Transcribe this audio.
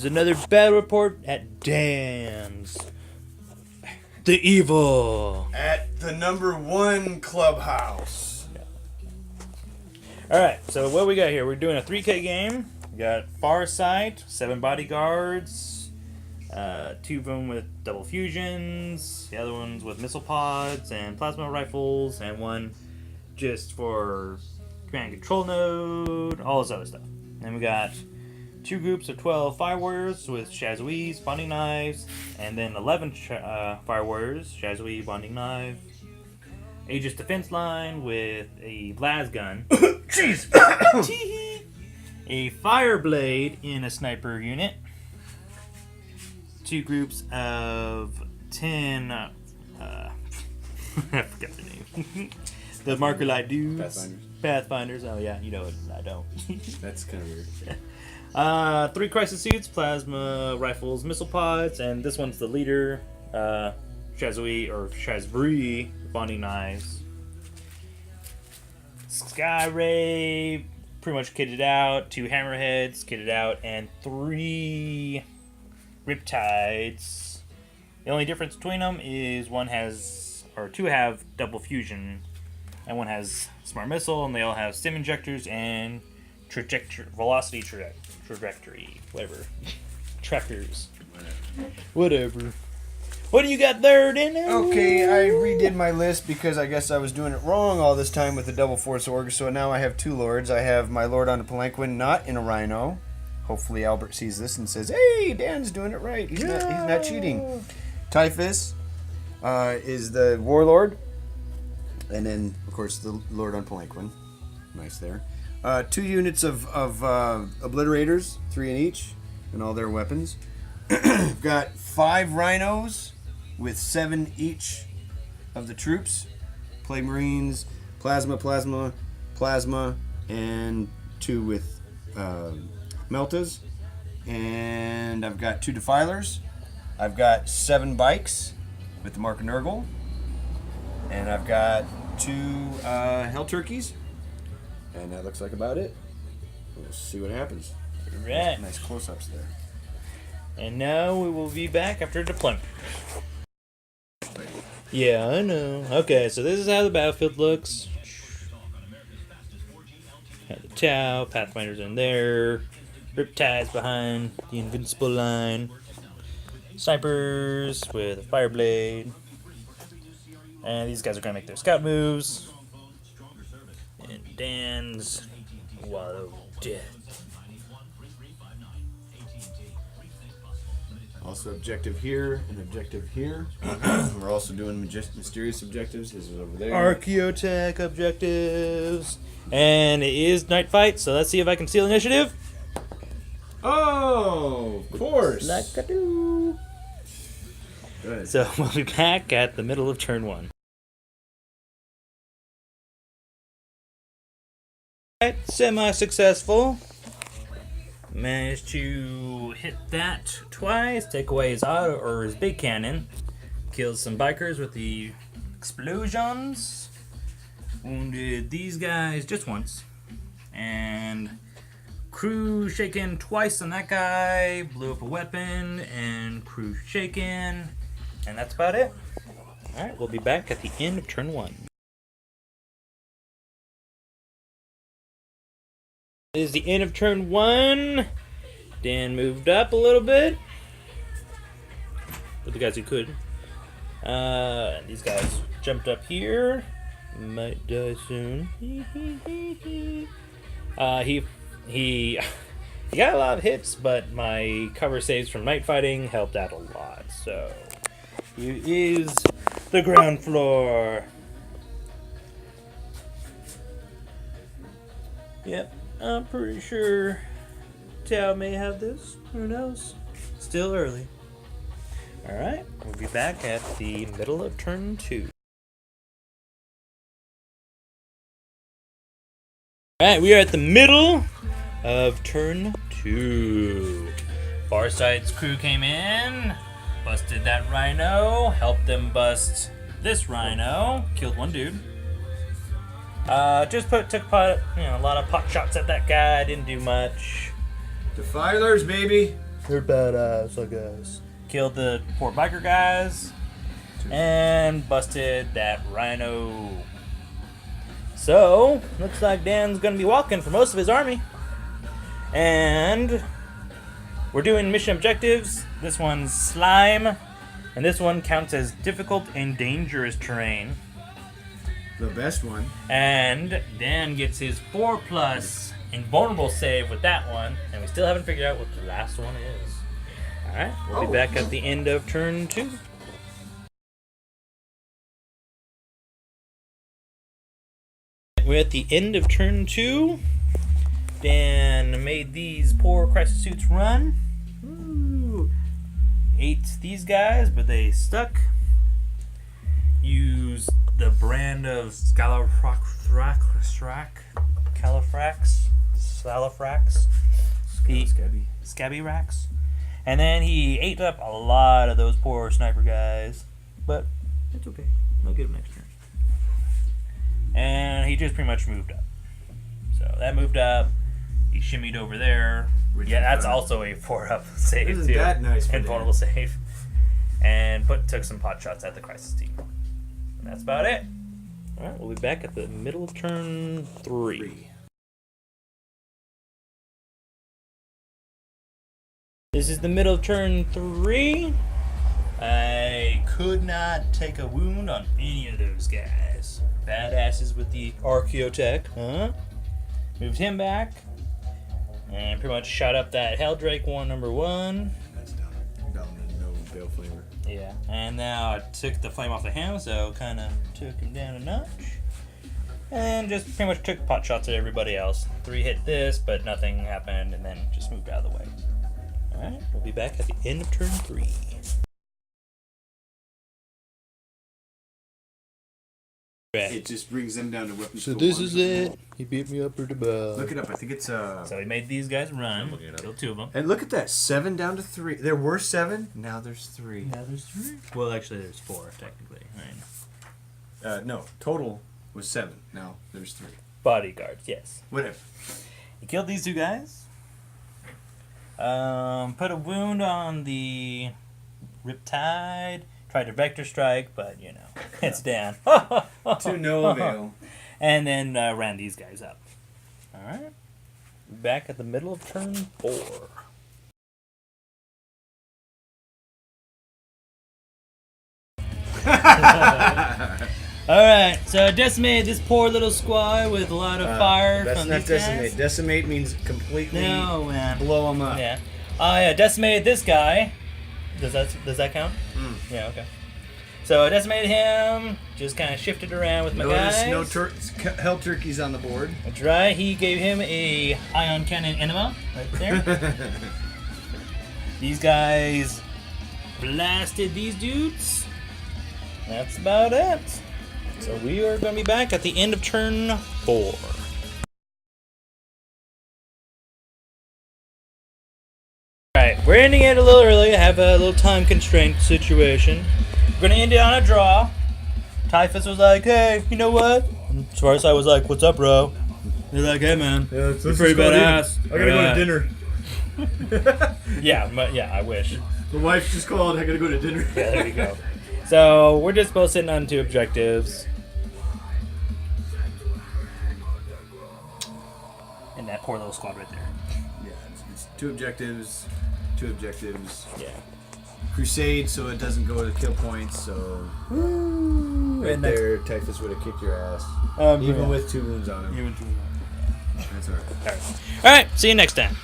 There's another battle report at Dan's. The Evil. At the #1 clubhouse. Alright, so what we got here? We're doing a 3K game. We got Farsight, 7 bodyguards, 2 of them with double fusions, the other ones with missile pods and plasma rifles, and 1 just for command and control node, all this other stuff. Then we got 2 groups of 12 fire warriors with Shazoois, bonding knives, and then 11 fire warriors, Shazooie, bonding knife. Aegis defense line with a las gun. Jeez! A fire blade in a sniper unit. 2 groups of 10. I forgot their name. The marker light dudes. Pathfinders. Oh yeah, you know it. I don't. That's kind of weird. 3 crisis suits, plasma rifles, missile pods, and this one's the leader, Shazooie or Shazvri, bonding knives. Sky Ray, pretty much kitted out. 2 hammerheads, kitted out, and 3 riptides. The only difference between them is 2 have double fusion, and 1 has smart missile, and they all have stim injectors and velocity trajectory, whatever. Trackers. Whatever. What do you got there, Dano? Okay, I redid my list because I guess I was doing it wrong all this time with the double force org. So now I have 2 lords. I have my lord on a palanquin, not in a rhino. Hopefully Albert sees this and says, "Hey, Dan's doing it right. He's not cheating." Typhus is the warlord, and then of course the lord on palanquin. Nice there. 2 units of obliterators, 3 in each, and all their weapons. I've got 5 rhinos with 7 each of the troops. Plague Marines, plasma, and 2 with meltas. And I've got 2 defilers. I've got 7 bikes with the Mark and Nurgle. And I've got 2 hell turkeys. And that looks like about it. We'll see what happens. Right. Nice close-ups there. And now we will be back after deployment. Yeah, I know. Okay, so this is how the battlefield looks. Got the Tau, Pathfinders in there. Riptides behind the invincible line. Snipers with a fire blade. And these guys are going to make their scout moves. And Dan's Wall of Death. Also objective here and objective here. We're also doing mysterious objectives. This is over there. Archaeotech objectives. And it is night fight, so let's see if I can steal initiative. Oh, of course. Like I do. Good. So we'll be back at the middle of turn 1. Alright, semi-successful. Managed to hit that twice, take away his auto or his big cannon, killed some bikers with the explosions, wounded these guys just once, and crew shaken twice on that guy, blew up a weapon, and crew shaken, and that's about it. Alright, we'll be back at the end of turn 1. This is the end of turn 1. Dan moved up a little bit. For the guys who could. These guys jumped up here. Might die soon. He got a lot of hits, but my cover saves from night fighting helped out a lot. So here is the ground floor. Yep. I'm pretty sure Tao may have this. Who knows? Still early. Alright, we'll be back at the middle of turn 2. Alright, we are at the middle of turn 2. Farsight's crew came in, busted that rhino, helped them bust this rhino, killed 1 dude. Took a lot of pot shots at that guy. Didn't do much. Defilers, baby. They're badass, I guess. Killed the 4 biker guys. And busted that rhino. So, looks like Dan's going to be walking for most of his army. And we're doing mission objectives. This one's slime. And this one counts as difficult and dangerous terrain. The best one. And Dan gets his 4+ invulnerable save with that one. And we still haven't figured out what the last one is. Alright, we'll be back at the end of turn 2. We're at the end of turn 2. Dan made these poor crisis suits run. Ooh. Ate these guys, but they stuck. Used the brand of Salafrax. Scabby Racks. And then he ate up a lot of those poor sniper guys. But it's okay. I'll get him next turn. And he just pretty much moved up. So that moved up. He shimmied over there. Yeah, that's also a 4-up save Isn't too. that nice for and vulnerable save. And took some pot shots at the crisis team. And that's about it. Alright, we'll be back at the middle of turn 3. This is the middle of turn 3. I could not take a wound on any of those guys. Badasses with the Archaeotech, huh? Moved him back. And pretty much shot up that Helldrake one, number 1. That's down to no bale flavor. Yeah. And now I took the flame off of him, so kind of took him down a notch. And just pretty much took pot shots at everybody else. 3 hit this, but nothing happened, and then just moved out of the way. Alright, we'll be back at the end of turn 3. It just brings them down to weapons. So this is it. He beat me up pretty bad. Look it up. I think it's So he made these guys run. Killed 2 of them. And look at that, 7 down to 3. There were 7. Now there's 3. Now there's 3. Well, actually, there's 4 technically. Right. No, total was 7. Now there's 3. Bodyguards, yes. Whatever. He killed these 2 guys. Put a wound on the Riptide. Tried to vector strike, but you know, it's down. To no avail. And then ran these guys up. Alright. Back at the middle of turn 4. Alright, so decimate this poor little squad with a lot of fire That's from not these decimate. guys. Decimate means completely No, blow them up. Yeah. I decimated this guy. Does that count? Mm. Yeah, okay. So I decimated him, just kind of shifted around with my guys. Notice no hell turkeys on the board. That's right, he gave him a ion cannon enema right there. These guys blasted these dudes. That's about it. So we are going to be back at the end of turn 4. Alright, we're ending it a little early. I have a little time constraint situation. We're going to end it on a draw. Typhus was like, hey, you know what? Svarsai was like, what's up, bro? They're like, hey, man. Yeah, you're pretty badass. I gotta go to dinner. Yeah, I wish. The wife just called. I gotta go to dinner. Yeah, there you go. So we're just both sitting on 2 objectives. And that poor little squad right there. Yeah, it's 2 objectives. 2 objectives. Yeah. Crusade, so it doesn't go to kill points. So right And there, Typhus would have kicked your ass, even with 2 wounds on him. Even 2. That's alright. All right. See you next time.